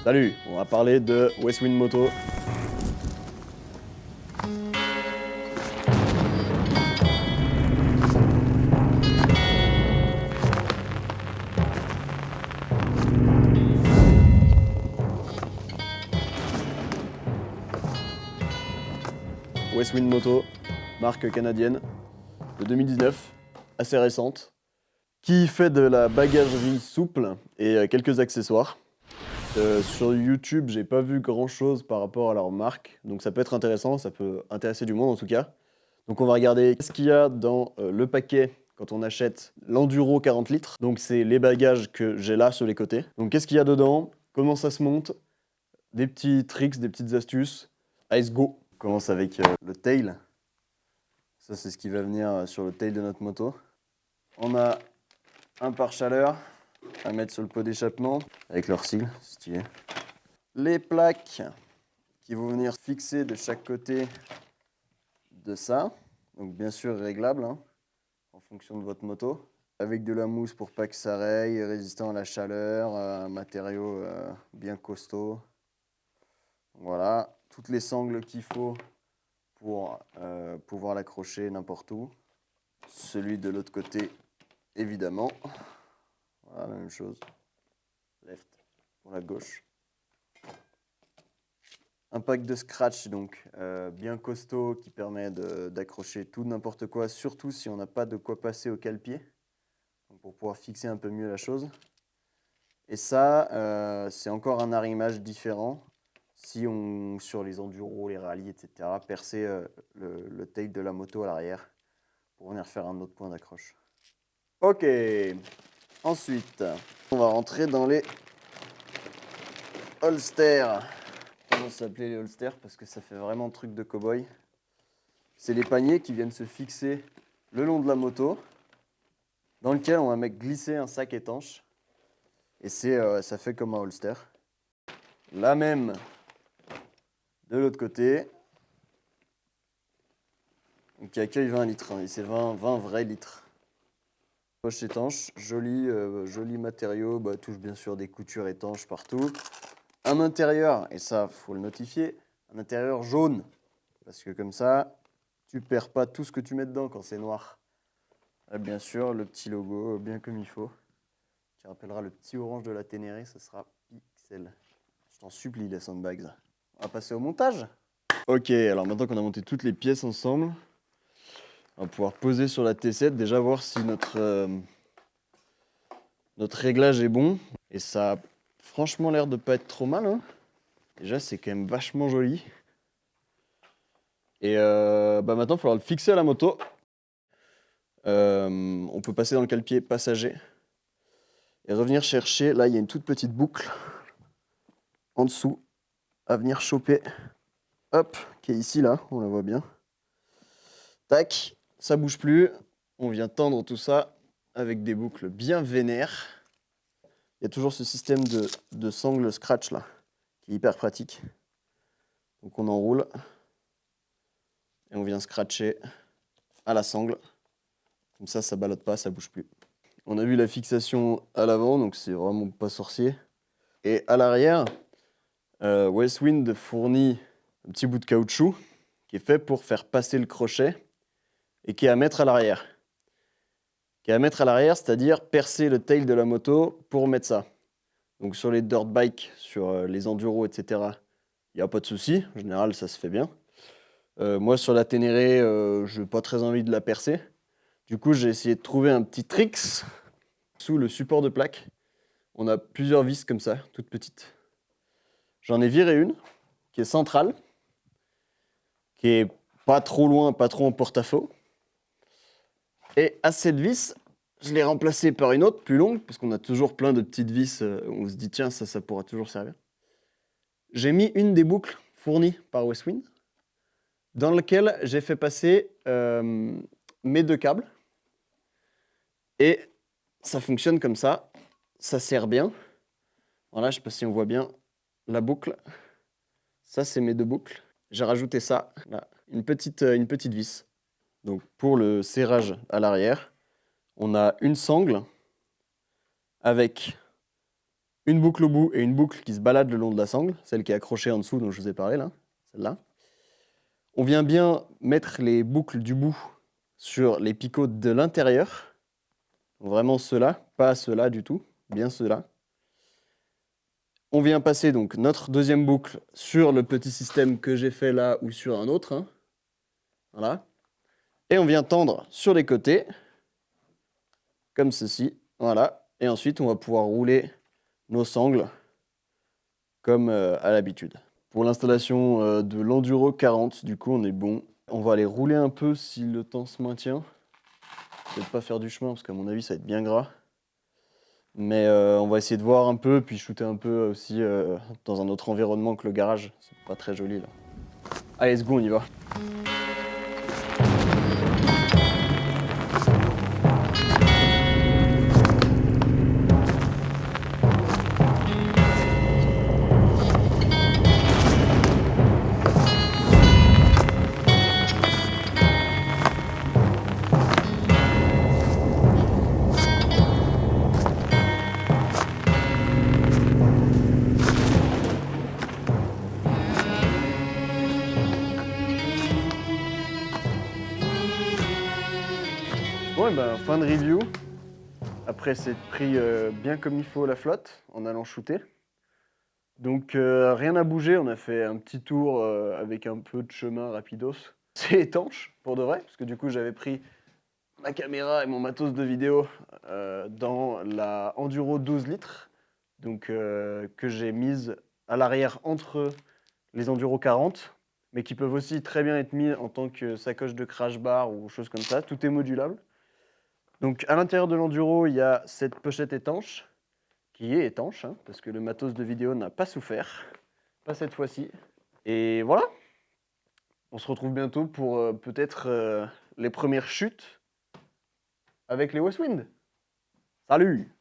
Salut, on va parler de Westwind Moto. Westwind Moto, marque canadienne de 2019, assez récente, qui fait de la bagagerie souple et quelques accessoires. Sur YouTube, j'ai pas vu grand chose par rapport à leur marque, donc ça peut être intéressant, ça peut intéresser du monde en tout cas. Donc on va regarder ce qu'il y a dans le paquet quand on achète l'Enduro 40 litres. Donc c'est les bagages que j'ai là sur les côtés. Donc qu'est-ce qu'il y a dedans? Comment ça se monte? Des petits tricks, des petites astuces. Let's go! On commence avec le tail. Ça c'est ce qui va venir sur le tail de notre moto. On a un pare-chaleur à mettre sur le pot d'échappement avec leur sigle, stylé. Les plaques qui vont venir fixer de chaque côté de ça. Donc bien sûr réglable hein, en fonction de votre moto. Avec de la mousse pour pas que ça raye, résistant à la chaleur, un matériau bien costaud. Voilà, toutes les sangles qu'il faut pour pouvoir l'accrocher n'importe où. Celui de l'autre côté, évidemment. Voilà, la même chose. Left pour la gauche. Un pack de scratch, donc bien costaud, qui permet d'accrocher tout n'importe quoi, surtout si on n'a pas de quoi passer au cale-pied, pour pouvoir fixer un peu mieux la chose. Et ça, c'est encore un arrimage différent. Si on, sur les enduros, les rallyes, etc., percer le tail de la moto à l'arrière pour venir faire un autre point d'accroche. Ok, ensuite, on va rentrer dans les holsters. Comment s'appelait les holsters parce que ça fait vraiment truc de cow-boy. C'est les paniers qui viennent se fixer le long de la moto, dans lequel on va mettre glisser un sac étanche. Et ça fait comme un holster. La même de l'autre côté. Donc qui accueille 20 litres. Hein, et c'est 20 vrais litres. Poche étanche, joli matériau, touche bien sûr des coutures étanches partout. Un intérieur, et ça faut le notifier, un intérieur jaune. Parce que comme ça, tu perds pas tout ce que tu mets dedans quand c'est noir. Là, bien sûr, le petit logo, bien comme il faut. Qui rappellera le petit orange de la Ténéré, ça sera pixel. Je t'en supplie, les sandbags. On va passer au montage. Ok, alors maintenant qu'on a monté toutes les pièces ensemble, on va pouvoir poser sur la T7, déjà voir si notre réglage est bon. Et ça a franchement l'air de pas être trop mal. Hein. Déjà, c'est quand même vachement joli. Et maintenant, il va falloir le fixer à la moto. On peut passer dans le cale-pied passager. Et revenir chercher, là, il y a une toute petite boucle en dessous à venir choper. Hop, qui est ici, là, on la voit bien. Tac, ça bouge plus. On vient tendre tout ça avec des boucles bien vénères. Il y a toujours ce système de sangle scratch là, qui est hyper pratique. Donc on enroule et on vient scratcher à la sangle. Comme ça ballotte pas, ça bouge plus. On a vu la fixation à l'avant, donc c'est vraiment pas sorcier. Et à l'arrière, Westwind fournit un petit bout de caoutchouc qui est fait pour faire passer le crochet et qui est à mettre à l'arrière. C'est-à-dire percer le tail de la moto pour mettre ça. Donc sur les dirt bikes, sur les enduros, etc., il n'y a pas de souci. En général, ça se fait bien. Moi, sur la Ténéré, je n'ai pas très envie de la percer. Du coup, j'ai essayé de trouver un petit tricks sous le support de plaque. On a plusieurs vis comme ça, toutes petites. J'en ai viré une qui est centrale, qui est pas trop loin, pas trop en porte-à-faux. Et à cette vis, je l'ai remplacée par une autre plus longue, parce qu'on a toujours plein de petites vis où on se dit tiens, ça pourra toujours servir. J'ai mis une des boucles fournies par Westwind, dans laquelle j'ai fait passer mes deux câbles. Et ça fonctionne comme ça, ça sert bien. Voilà, je ne sais pas si on voit bien la boucle. Ça, c'est mes deux boucles. J'ai rajouté ça, là, une petite vis. Donc pour le serrage à l'arrière, on a une sangle avec une boucle au bout et une boucle qui se balade le long de la sangle, celle qui est accrochée en dessous dont je vous ai parlé là, celle-là. On vient bien mettre les boucles du bout sur les picots de l'intérieur. Vraiment ceux-là, pas ceux-là du tout, bien ceux-là. On vient passer donc notre deuxième boucle sur le petit système que j'ai fait là ou sur un autre. Hein. Voilà. Et on vient tendre sur les côtés, comme ceci. Voilà. Et ensuite, on va pouvoir rouler nos sangles comme à l'habitude. Pour l'installation de l'Enduro 40, du coup, on est bon. On va aller rouler un peu si le temps se maintient. Peut-être pas faire du chemin parce qu'à mon avis, ça va être bien gras. Mais on va essayer de voir un peu, puis shooter un peu aussi dans un autre environnement que le garage. C'est pas très joli là. Allez, let's go, on y va. Bon, et ben, fin de review. Après, c'est pris bien comme il faut la flotte en allant shooter. Donc, rien n'a bougé. On a fait un petit tour avec un peu de chemin rapidos. C'est étanche, pour de vrai, parce que du coup, j'avais pris ma caméra et mon matos de vidéo dans la Enduro 12 litres, donc que j'ai mise à l'arrière entre les Enduro 40, mais qui peuvent aussi très bien être mis en tant que sacoche de crash bar ou choses comme ça. Tout est modulable. Donc à l'intérieur de l'Enduro, il y a cette pochette étanche, qui est étanche, hein, parce que le matos de vidéo n'a pas souffert, pas cette fois-ci. Et voilà, on se retrouve bientôt pour peut-être les premières chutes avec les Westwind. Salut!